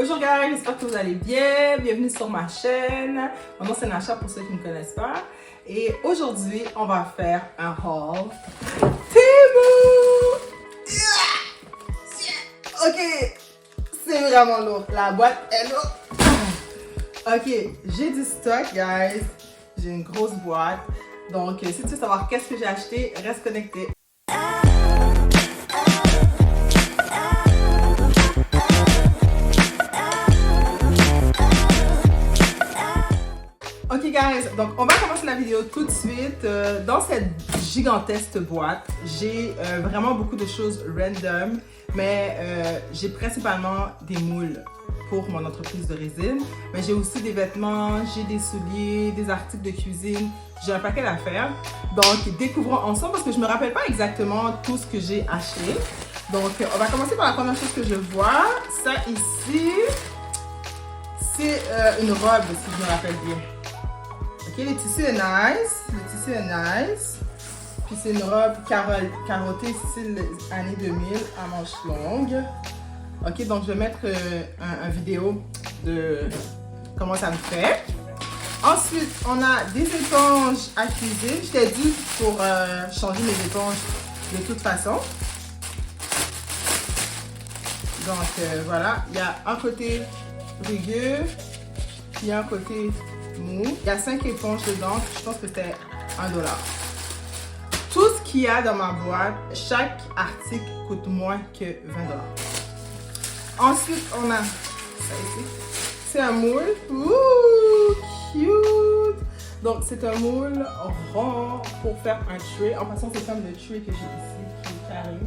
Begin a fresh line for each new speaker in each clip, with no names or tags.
Bonjour guys, j'espère que vous allez bien. Bienvenue sur ma chaîne. Mon nom c'est Nacha pour ceux qui ne me connaissent pas. Et aujourd'hui, on va faire un haul Temu. Ok, c'est vraiment lourd. La boîte est lourde. Ok, j'ai du stock guys. J'ai une grosse boîte. Donc si tu veux savoir qu'est-ce que j'ai acheté, reste connecté. Ok guys, donc on va commencer la vidéo tout de suite. Dans cette gigantesque boîte, j'ai vraiment beaucoup de choses random, mais j'ai principalement des moules pour mon entreprise de résine. Mais j'ai aussi des vêtements, j'ai des souliers, des articles de cuisine. J'ai un paquet d'affaires. Donc découvrons ensemble parce que je ne me rappelle pas exactement tout ce que j'ai acheté. Donc on va commencer par la première chose que je vois. Ça ici, c'est une robe si je me rappelle bien. Ok, le tissu est nice. Le tissu est nice. Puis c'est une robe carottée style année 2000 à manches longues. Ok, donc je vais mettre un vidéo de comment ça me fait. Ensuite, on a des éponges à cuisiner. Je t'ai dit pour changer mes éponges de toute façon. Donc voilà, il y a un côté rugueux, puis un côté mou. Il y a 5 éponges dedans, je pense que c'était $1. Tout ce qu'il y a dans ma boîte, chaque article coûte moins que $20. Ensuite, on a ça ici. C'est un moule. Ouh, cute! Donc, c'est un moule rond pour faire un tray. En passant, c'est comme le tray que j'ai ici, qui est carré,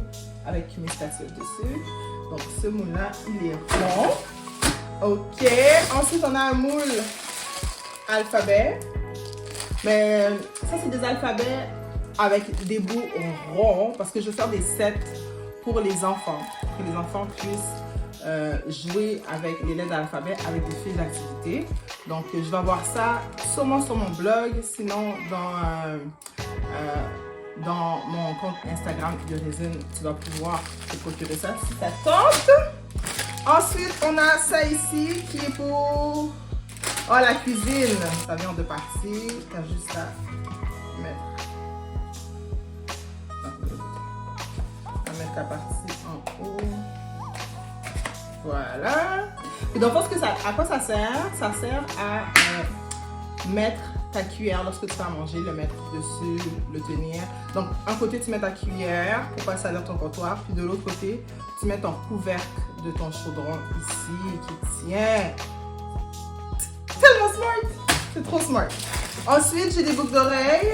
avec mes statuettes dessus. Donc, ce moule-là, il est rond. Ok. Ensuite, on a un moule alphabet, mais ça c'est des alphabets avec des bouts ronds parce que je vais faire des sets pour les enfants, pour que les enfants puissent jouer avec les lettres d'alphabet avec des fiches d'activité. Donc je vais avoir ça sûrement sur mon blog, sinon dans mon compte Instagram de résine, tu vas pouvoir te procurer ça si ça tente. Ensuite on a ça ici qui est pour la cuisine, ça vient de partir, t'as juste à mettre ta partie en haut. Voilà. Et donc, à quoi ça sert? Ça sert à mettre ta cuillère lorsque tu vas manger, le mettre dessus, le tenir. Donc, un côté, tu mets ta cuillère pour passer dans ton comptoir, puis de l'autre côté, tu mets ton couvercle de ton chaudron ici qui tient. Tellement smart! C'est trop smart. Ensuite, j'ai des boucles d'oreilles.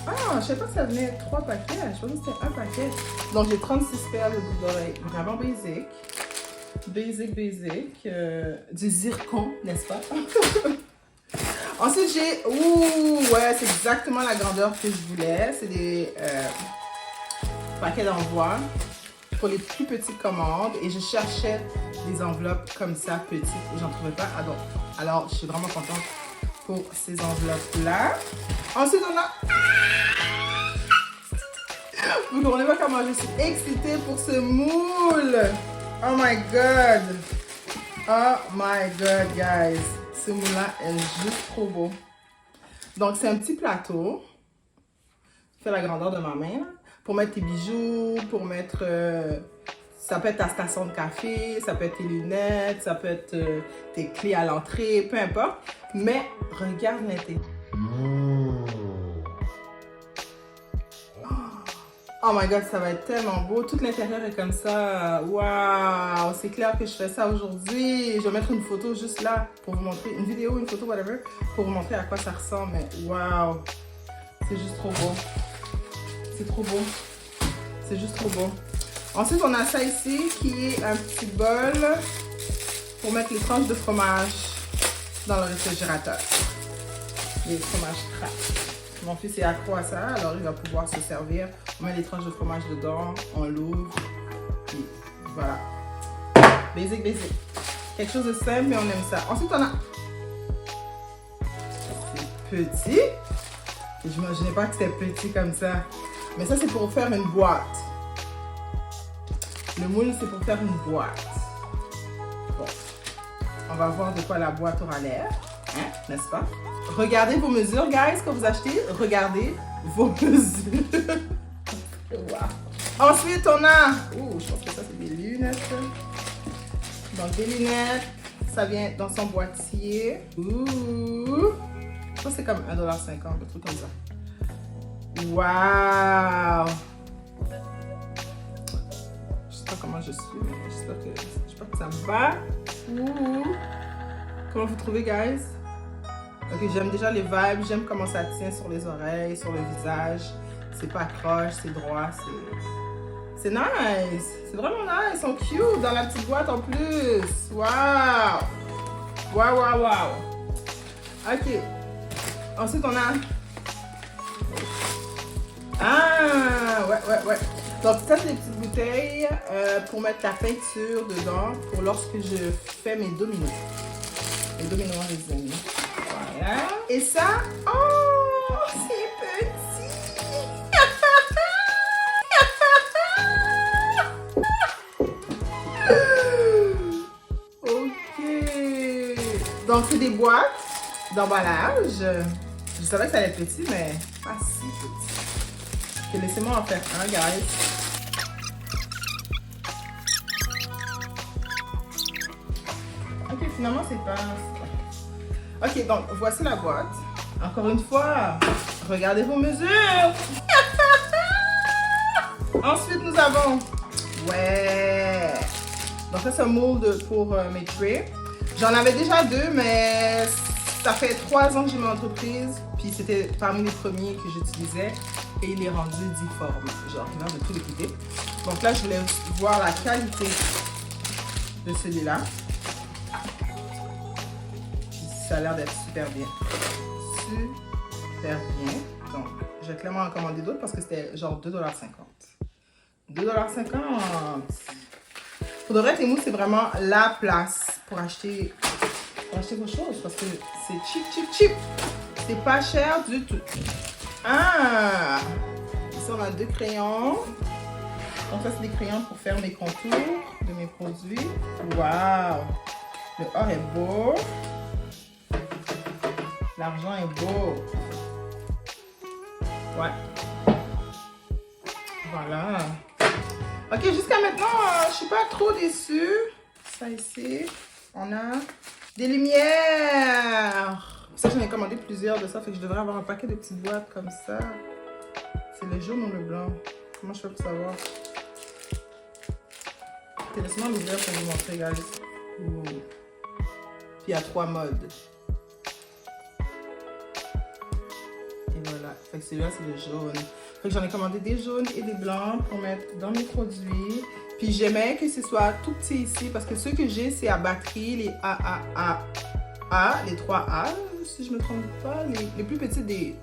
Ah, je sais pas si ça venait 3 paquets. Je pensais que c'était un paquet. Donc, j'ai 36 paires de boucles d'oreilles. Vraiment basic. Basic. Du zircon, n'est-ce pas? Ensuite, j'ai... Ouh, ouais, c'est exactement la grandeur que je voulais. C'est des paquets d'envoi pour les plus petites commandes. Et je cherchais des enveloppes comme ça, petites. Et j'en trouvais pas. Alors, je suis vraiment contente pour ces enveloppes-là. Ensuite, on a... Vous ne comprenez pas comment je suis excitée pour ce moule. Oh my God. Oh my God, guys. Ce moule-là est juste trop beau. Donc, c'est un petit plateau. Fait la grandeur de ma main. Là, pour mettre tes bijoux, pour mettre... ça peut être ta station de café, ça peut être tes lunettes, ça peut être tes clés à l'entrée, peu importe. Mais regarde l'intérieur. Oh my God, ça va être tellement beau. Tout l'intérieur est comme ça. Waouh, c'est clair que je fais ça aujourd'hui. Je vais mettre une photo juste là pour vous montrer, une vidéo, une photo, whatever, pour vous montrer à quoi ça ressemble. Mais waouh, c'est juste trop beau. C'est trop beau. C'est juste trop beau. Ensuite, on a ça ici qui est un petit bol pour mettre les tranches de fromage dans le réfrigérateur. Les fromages crack. Mon fils est accro à ça, alors il va pouvoir se servir. On met les tranches de fromage dedans, on l'ouvre, et voilà. Basic. Quelque chose de simple, mais on aime ça. Ensuite, on a... C'est petit. Je n'imaginais pas que c'était petit comme ça. Mais ça, c'est pour faire une boîte. Le moule, c'est pour faire une boîte. Bon. On va voir de quoi la boîte aura l'air, hein, n'est-ce pas? Regardez vos mesures, guys, quand vous achetez. Regardez vos mesures. Wow. Ensuite, on a... Oh, je pense que ça, c'est des lunettes. Donc, des lunettes. Ça vient dans son boîtier. Ouh. Ça, c'est comme 1,50 $, un truc comme ça. Wow. Je sais pas comment je suis, mais j'espère que ça me va. Ouh. Comment vous trouvez, guys? Ok, j'aime déjà les vibes. J'aime comment ça tient sur les oreilles, sur le visage. C'est pas croche, c'est droit, c'est nice. C'est vraiment nice. Ils sont cute dans la petite boîte en plus. Wow. Wow, wow, wow. Ok. Ensuite, on a... Ah, ouais. Donc, ça, c'est des petites bouteilles pour mettre la peinture dedans pour lorsque je fais mes dominos. Les dominos, les amis. Voilà. Et ça, oh, c'est petit. Ok. Donc, c'est des boîtes d'emballage. Je savais que ça allait être petit, mais pas si petit. Ok, laissez-moi en faire un, guys. Ok, finalement, c'est pas... Ok, donc, voici la boîte. Encore une fois, regardez vos mesures. Ensuite, nous avons... Ouais. Donc, ça, c'est un mold pour mes trays. J'en avais déjà 2, mais ça fait 3 ans que j'ai mon entreprise. Puis, c'était parmi les premiers que j'utilisais. Et il est rendu difforme. Genre, là, de tout l'équiper. Donc là, je voulais voir la qualité de celui-là. Ça a l'air d'être super bien. Super bien. Donc, je vais clairement en commander d'autres parce que c'était genre 2,50 $. 2,50 $. Pour de vrai, Temu, c'est vraiment la place pour acheter vos choses parce que c'est cheap. C'est pas cher du tout. Ah! Ici, on a 2 crayons. Donc, ça, c'est des crayons pour faire mes contours de mes produits. Wow! Le or est beau. L'argent est beau. Ouais. Voilà. Ok, jusqu'à maintenant, je suis pas trop déçue. Ça ici, on a des lumières. Ça, j'en ai commandé plusieurs de ça, fait que je devrais avoir un paquet de petites boîtes comme ça. C'est le jaune ou le blanc? Comment je fais pour savoir? Ok, laisse-moi l'ouvrir pour vous montrer, guys. Ouh. Puis il y a 3 modes. Et voilà. Fait que celui-là, c'est le jaune. Fait que j'en ai commandé des jaunes et des blancs pour mettre dans mes produits. Puis j'aimais que ce soit tout petit ici parce que ceux que j'ai, c'est à batterie, les AAA, les 3A, si je me trompe pas, les plus petits des...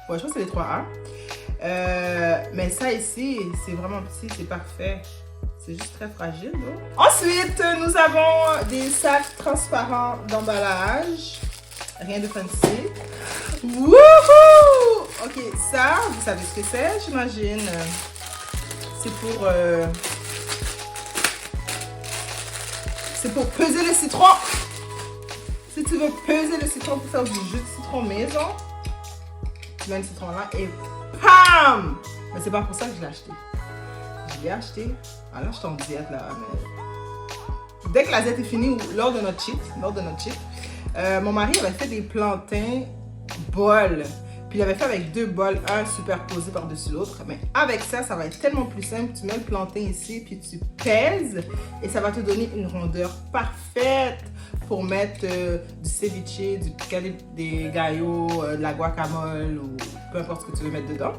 Ouais, je pense que c'est les 3A. Mais ça ici, c'est vraiment petit, c'est parfait. C'est juste très fragile, là. Ensuite, nous avons des sacs transparents d'emballage. Rien de fancy. Wouhou! Ok, ça, vous savez ce que c'est, j'imagine. C'est pour peser le citron. Si tu veux peser le citron pour faire du jus de citron maison, tu mets le citron là et PAM! Mais c'est pas pour ça que je l'ai acheté. Je l'ai acheté. Ah là, je suis en diète là. Mais... Dès que la diète est finie, ou lors de notre cheat, mon mari avait fait des plantains bols. Puis il avait fait avec 2 bols, un superposé par-dessus l'autre. Mais avec ça, ça va être tellement plus simple. Tu mets le plantain ici, puis tu pèses. Et ça va te donner une rondeur parfaite pour mettre du ceviche, du picadillo des gallos, de la guacamole ou peu importe ce que tu veux mettre dedans.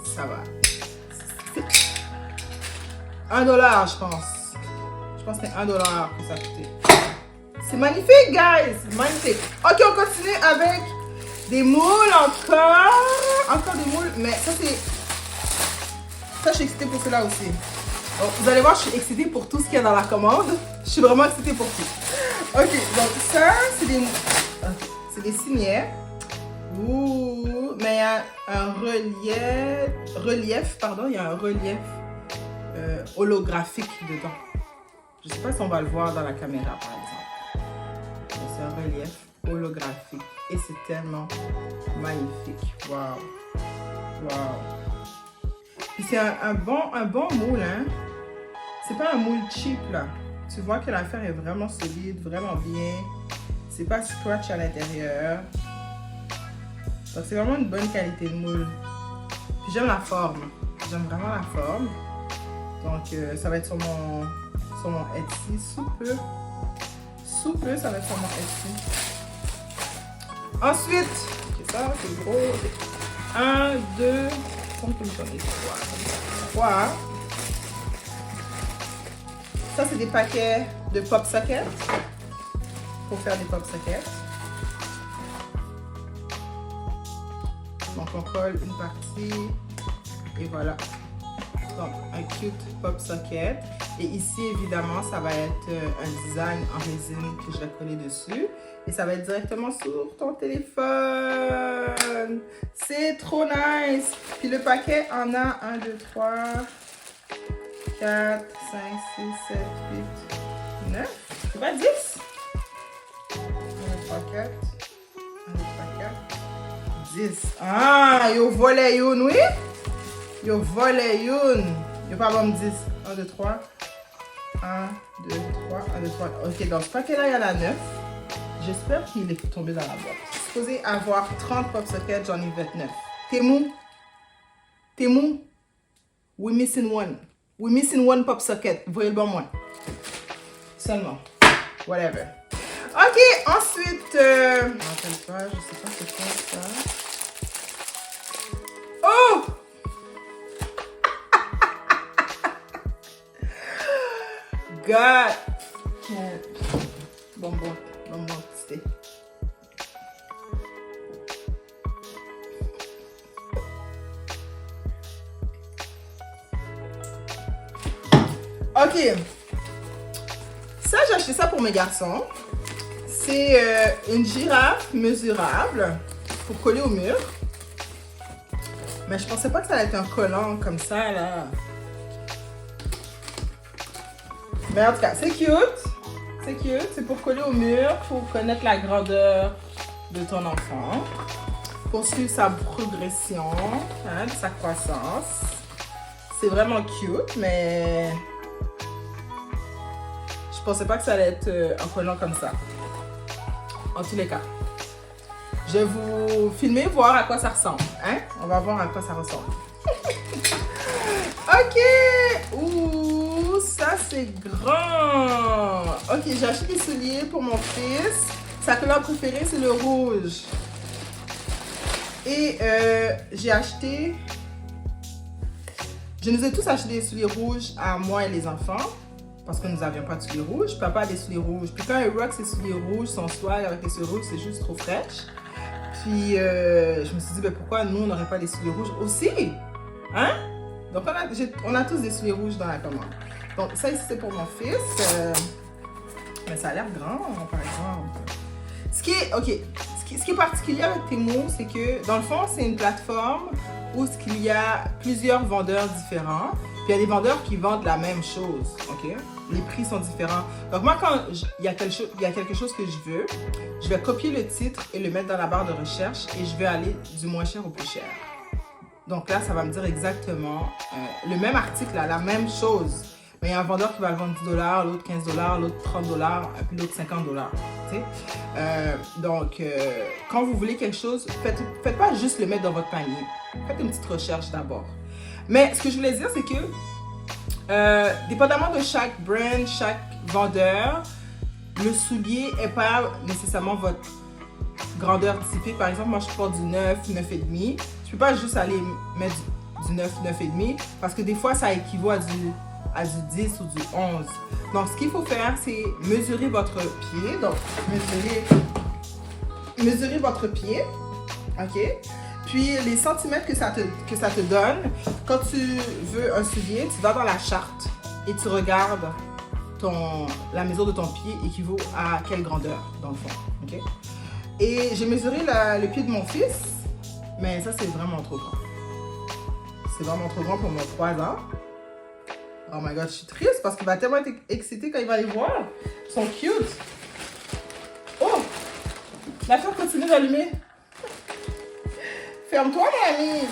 Ça va. C'est $1, je pense. Je pense que c'est $1 que ça a coûté. C'est magnifique, guys! Magnifique. Ok, on continue avec des moules encore. Encore des moules, mais ça c'est... Ça, je suis excitée pour cela aussi. Donc, vous allez voir, je suis excitée pour tout ce qu'il y a dans la commande. Je suis vraiment excitée pour tout. Ok, donc ça, c'est des... C'est des signets. Ouh, mais il y a un relief, il y a un relief holographique dedans. Je sais pas si on va le voir dans la caméra, par exemple. relief holographique. Et c'est tellement magnifique. Wow. Wow. Puis c'est un bon moule, hein. C'est pas un moule cheap, là. Tu vois que l'affaire est vraiment solide, vraiment bien. C'est pas scratch à l'intérieur. Donc c'est vraiment une bonne qualité de moule. Puis j'aime la forme. J'aime vraiment la forme. Donc ça va être sur mon Etsy sous peu. Sous peu, ça va être sur mon Etsy. Ensuite, ok, ça c'est gros. 1, 2, combien j'en ai? 3. Ça c'est des paquets de pop sockets. Pour faire des pop sockets. Donc on colle une partie et voilà. Donc un cute pop socket. Et ici évidemment ça va être un design en résine que je vais coller dessus. Et ça va être directement sur ton téléphone. C'est trop nice. Puis le paquet en a 1, 2, 3, 4, 5, 6, 7, 8, 9. C'est pas 10? 1, 2, 3, 4. 1, 2, 3, 4. 10. Ah, yo volé youn, oui? Yo volé youn. Yo pas bon 10. 1, 2, 3. 1, 2, 3. 1, 2, 3. Ok, dans ce paquet-là, il y en a 9. J'espère qu'il est tombé dans la boîte. Je suis supposée avoir 30 pop sockets, j'en ai 29. T'es mou? T'es mou? We missing one. We missing one pop socket. Voyez le bon moi. Seulement. Whatever. Ok, ensuite. Rappelle pas, je sais pas c'est quoi ça. Oh! God! Bonbon, c'était. Ok. Ça, j'ai acheté ça pour mes garçons. C'est une girafe mesurable pour coller au mur. Mais je pensais pas que ça allait être un collant comme ça, là. Mais en tout cas, c'est cute. C'est cute. C'est pour coller au mur, pour connaître la grandeur de ton enfant. Pour suivre sa progression, hein, sa croissance. C'est vraiment cute, mais je pensais pas que ça allait être un collant comme ça. En tous les cas. Je vais vous filmer, voir à quoi ça ressemble. Hein? On va voir à quoi ça ressemble. Ok! Ouh, ça c'est grand! Ok, j'ai acheté des souliers pour mon fils. Sa couleur préférée, c'est le rouge. Et j'ai acheté... Je nous ai tous acheté des souliers rouges à moi et les enfants. Parce que nous n'avions pas de souliers rouges. Papa a des souliers rouges. Puis quand il rock ses souliers rouges, son swag avec les souliers rouges, c'est juste trop fraîche. Puis je me suis dit, ben, pourquoi nous, on n'aurait pas des souliers rouges aussi? Hein? Donc on a tous des souliers rouges dans la commande. Donc ça ici, c'est pour mon fils. Mais ça a l'air grand, par exemple. Ce qui est particulier avec Temu, c'est que dans le fond, c'est une plateforme où il y a plusieurs vendeurs différents. Puis il y a des vendeurs qui vendent la même chose, ok? Les prix sont différents. Donc moi, quand il y a quelque chose que je veux, je vais copier le titre et le mettre dans la barre de recherche et je vais aller du moins cher au plus cher. Donc là, ça va me dire exactement le même article, là, la même chose. Mais il y a un vendeur qui va le vendre 10 $, l'autre 15 $, l'autre 30 $, puis l'autre 50 $. Donc, quand vous voulez quelque chose, faites pas juste le mettre dans votre panier. Faites une petite recherche d'abord. Mais ce que je voulais dire, c'est que, dépendamment de chaque brand, chaque vendeur, le soulier n'est pas nécessairement votre grandeur typique. Par exemple, moi, je porte du 9, 9,5. Je ne peux pas juste aller mettre du 9, 9,5 parce que des fois, ça équivaut à du 10 ou du 11. Donc, ce qu'il faut faire, c'est mesurer votre pied. Donc, mesurer votre pied. OK? Puis, les centimètres que ça te donne, quand tu veux un soulier, tu vas dans la charte et tu regardes la mesure de ton pied équivaut à quelle grandeur, dans le fond. OK? Et j'ai mesuré le pied de mon fils, mais ça, c'est vraiment trop grand. C'est vraiment trop grand pour mon 3 ans. Oh my god, je suis triste parce qu'il va tellement être excité quand il va les voir. Ils sont cute. Oh! La fleur continue d'allumer. Ferme-toi, mon ami.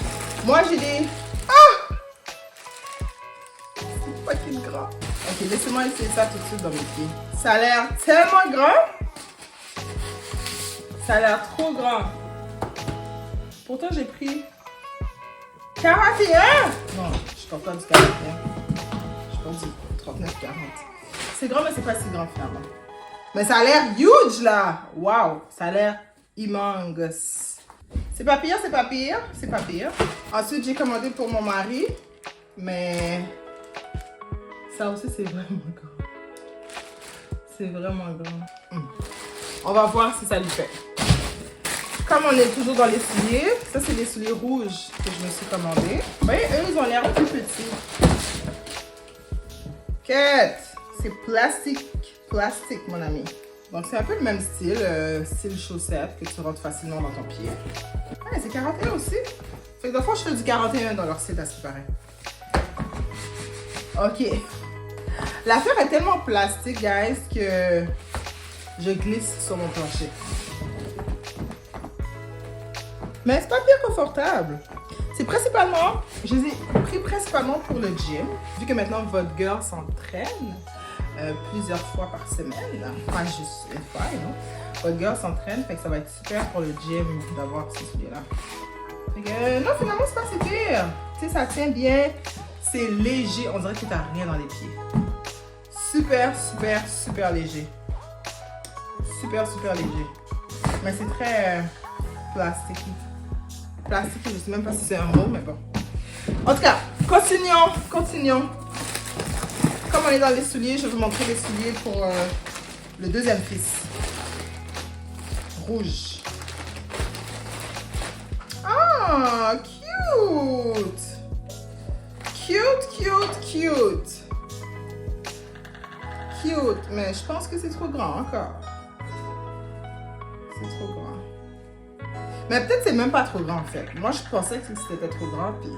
Moi, j'ai des... Ah! C'est fucking grand. Ok, laissez-moi essayer ça tout de suite dans mes pieds. Ça a l'air tellement grand. Ça a l'air trop grand. Pourtant, j'ai pris 41. Non, je compte pas du 41. Je compte du 39, 40. C'est grand, mais c'est pas si grand finalement. Mais ça a l'air huge là. Wow, ça a l'air immense. C'est pas pire, c'est pas pire, c'est pas pire. Ensuite, j'ai commandé pour mon mari. Mais ça aussi, c'est vraiment grand. C'est vraiment grand. On va voir si ça lui fait. Comme on est toujours dans les souliers, ça c'est les souliers rouges que je me suis commandé. Vous voyez, eux, ils ont l'air plus petits. Quête! C'est plastique, mon ami. Donc, c'est un peu le même style, style chaussette, que tu rentres facilement dans ton pied. Ouais, c'est 41 aussi. Fait que des fois, je fais du 41 dans leur site, à ce qui paraît. Ok. L'affaire est tellement plastique, guys, que je glisse sur mon plancher. Mais c'est pas pire confortable. C'est principalement, je les ai pris principalement pour le gym. Vu que maintenant, votre girl s'entraîne plusieurs fois par semaine. Pas juste une fois, non? Votre girl s'entraîne, fait que ça va être super pour le gym d'avoir ces souliers-là. Fait que, non, finalement, c'est pas si pire. Tu sais, ça tient bien. C'est léger. On dirait que t'as rien dans les pieds. Super, super, super léger. Super, super léger. Mais c'est très plastique. Plastique, je sais même pas si c'est un mot, mais bon. En tout cas, continuons. Comme on est dans les souliers, je vais vous montrer les souliers pour le deuxième fils. Rouge. Ah, cute! Cute, mais je pense que c'est trop grand encore. C'est trop grand. Mais peut-être c'est même pas trop grand en fait. Moi je pensais que c'était trop grand puis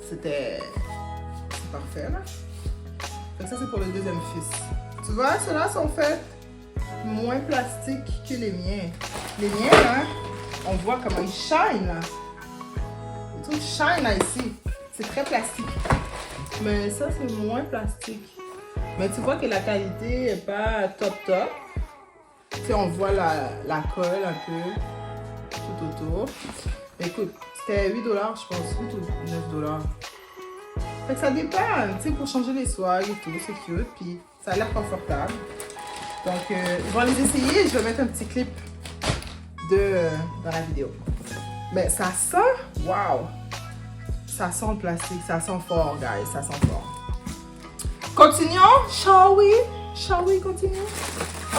c'est parfait là. Donc ça c'est pour le deuxième fils. Tu vois, ceux-là sont faits moins plastiques que les miens. Les miens là, on voit comment ils shine là. Les trucs shine là ici. C'est très plastique. Mais ça c'est moins plastique. Mais tu vois que la qualité est pas top. Tu sais, on voit la colle un peu tout autour. Écoute, c'était 8 $, je pense, 8 ou 9 $. Fait que ça dépend, tu sais, pour changer les swags et tout, c'est cute, puis ça a l'air confortable. Donc, je vais les essayer et je vais mettre un petit clip dans la vidéo. Mais ça sent, waouh! Ça sent le plastique, ça sent fort, guys, ça sent fort. Continuons, shall we continue?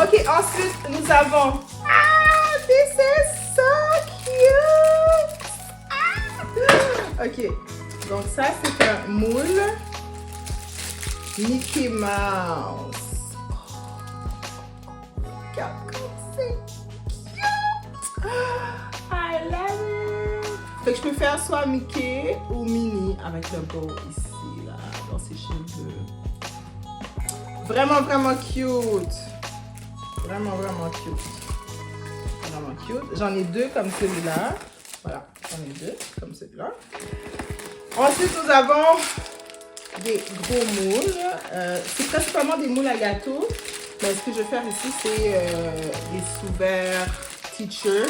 Ok, ensuite, nous avons... Ah, this is so cute! Ah! Ok, donc ça, c'est un moule Mickey Mouse. Regarde comme c'est cute! I love it! Fait que je peux faire soit Mickey ou Minnie avec le bow ici, là, dans ses cheveux. Vraiment, vraiment cute! Vraiment cute. Vraiment cute. J'en ai deux comme celui-là. Voilà, j'en ai deux comme celui-là. Ensuite, nous avons des gros moules. C'est principalement des moules à gâteau. Mais ce que je vais faire ici, c'est des sous-verres teacher.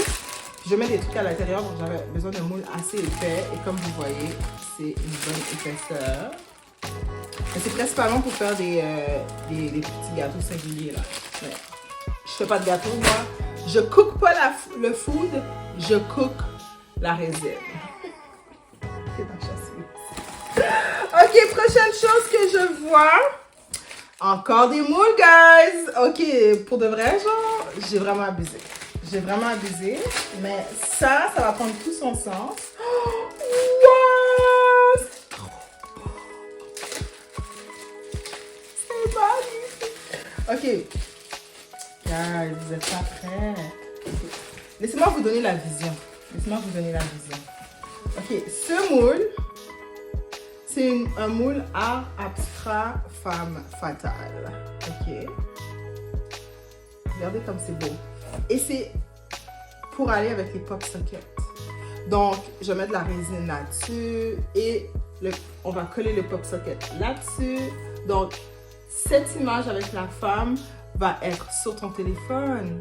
Je mets des trucs à l'intérieur, donc j'avais besoin d'un moule assez épais. Et comme vous voyez, c'est une bonne épaisseur. C'est principalement pour faire des petits gâteaux singuliers là. Ouais. Je fais pas de gâteau moi. Je cook pas le food, je cook la résine. Ok, prochaine chose que je vois. Encore des moules, guys. Ok, pour de vrai, genre, j'ai vraiment abusé. J'ai vraiment abusé. Mais ça va prendre tout son sens. Oh, wow! Ok, guys, vous êtes pas prêts. Okay. Laissez-moi vous donner la vision. Ok, ce moule, c'est un moule art abstrait femme fatale. Ok. Regardez comme c'est beau. Et c'est pour aller avec les pop sockets. Donc, je vais mettre de la résine là-dessus et on va coller le pop socket là-dessus. Donc, cette image avec la femme va être sur ton téléphone.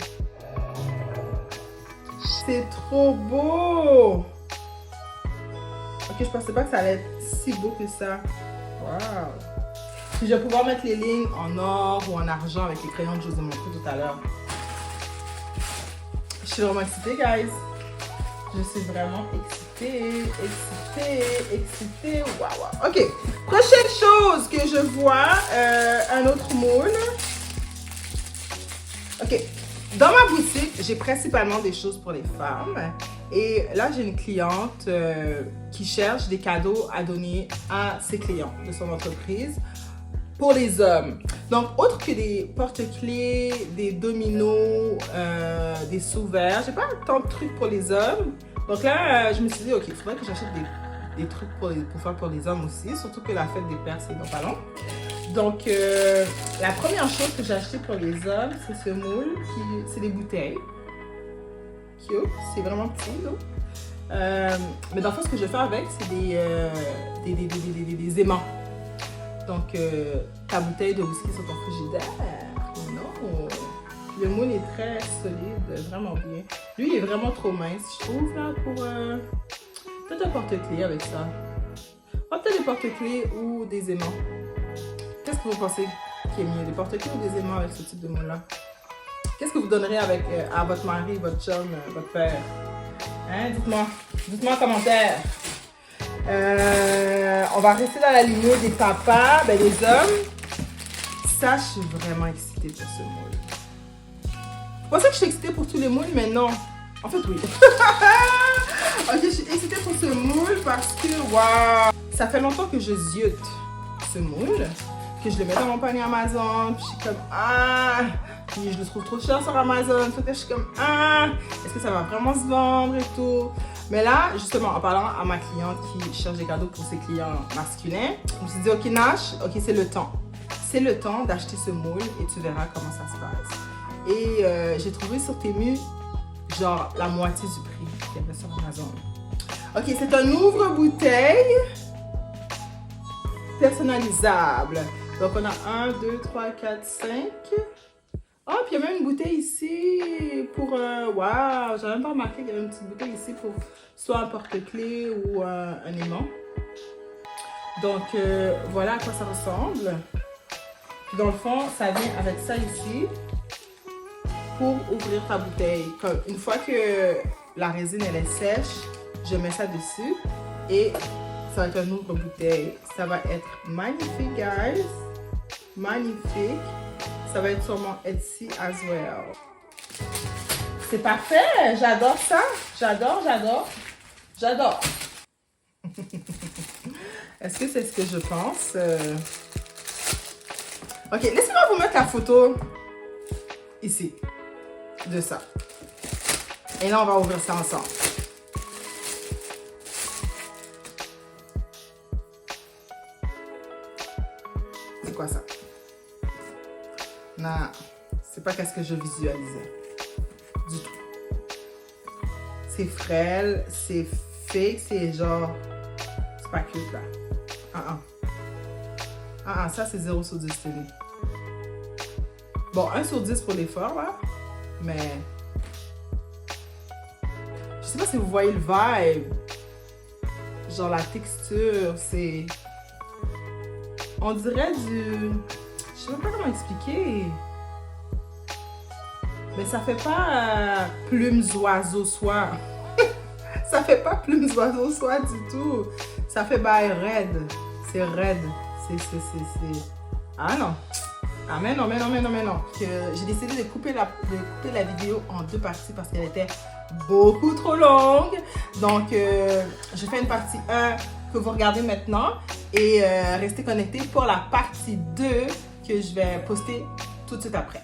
C'est trop beau! Ok, je pensais pas que ça allait être si beau que ça. Wow! Puis je vais pouvoir mettre les lignes en or ou en argent avec les crayons que je vous ai montré tout à l'heure. Je suis vraiment excitée, guys. Je suis vraiment excitée. Waouh! Ok, prochaine chose que je vois, un autre moule. Ok, dans ma boutique, j'ai principalement des choses pour les femmes. Et là, j'ai une cliente qui cherche des cadeaux à donner à ses clients de son entreprise pour les hommes. Donc, autre que des porte-clés, des dominos, des sous-verres, j'ai pas tant de trucs pour les hommes. Donc là, je me suis dit, ok, il faudrait que j'achète des trucs pour faire pour les hommes aussi, surtout que la fête des pères, c'est dans pas long. Donc, la première chose que j'ai acheté pour les hommes, c'est ce moule, c'est des bouteilles. Cute, c'est vraiment petit, là. Mais dans le fond, ce que je vais faire avec, c'est des aimants. Donc, ta bouteille de whisky sur ton frigidaire. Non! Le moule est très solide, vraiment bien. Lui, il est vraiment trop mince, je trouve, là, pour... peut-être un porte-clés avec ça. Peut-être des porte-clés ou des aimants. Qu'est-ce que vous pensez qui est mieux, des porte-clés ou des aimants avec ce type de moule-là? Qu'est-ce que vous donnerez avec, à votre mari, votre chum, votre père? Hein? Dites-moi en commentaire. On va rester dans la lignée des papas, ben les hommes. Ça, je suis vraiment excitée pour ce moule. Je pensais que je suis excitée pour tous les moules, mais non. En fait, oui. Ok, je suis excitée pour ce moule parce que, waouh! Ça fait longtemps que je ziote ce moule, que je le mets dans mon panier Amazon, puis je suis comme, ah! Puis je le trouve trop cher sur Amazon, peut-être je suis comme, ah! Est-ce que ça va vraiment se vendre et tout? Mais là, justement, en parlant à ma cliente qui cherche des cadeaux pour ses clients masculins, je me suis dit, ok Nash, ok, c'est le temps. C'est le temps d'acheter ce moule et tu verras comment ça se passe. Et j'ai trouvé sur Temu, genre la moitié du prix qu'il y avait sur Amazon. Ok, c'est un ouvre-bouteille personnalisable. Donc on a 1, 2, 3, 4, 5. Oh, puis il y a même une bouteille ici pour... Waouh, j'avais même pas remarqué qu'il y avait une petite bouteille ici pour soit un porte-clés ou un aimant. Donc voilà à quoi ça ressemble. Puis dans le fond, ça vient avec ça ici pour ouvrir ta bouteille. Comme une fois que la résine elle est sèche, je mets ça dessus et ça va être un ouvre-bouteille. Ça va être magnifique, guys. Magnifique. Ça va être sur mon Etsy as well. C'est parfait. J'adore ça. J'adore. Est-ce que c'est ce que je pense? Ok, laissez-moi vous mettre la photo ici de ça. Et là, on va ouvrir ça ensemble. C'est quoi ça? Non, c'est pas qu'est-ce que je visualisais. Du tout. C'est frêle, c'est fake, c'est genre... C'est pas cute, là. Ça c'est 0 sur 10 télé. Bon, 1 sur 10 pour l'effort, là. Mais... Je sais pas si vous voyez le vibe. Genre la texture, c'est... On dirait du... Je sais même pas comment expliquer. Mais ça fait pas plumes oiseau soie. Ça fait pas plumes oiseau soie du tout. Ça fait bail raide. C'est raide. C'est... Ah non. Ah mais non. J'ai décidé de couper la vidéo en 2 parties parce qu'elle était beaucoup trop longue. Donc, je fais une partie 1 que vous regardez maintenant. Et restez connectés pour la partie 2 que je vais poster tout de suite après.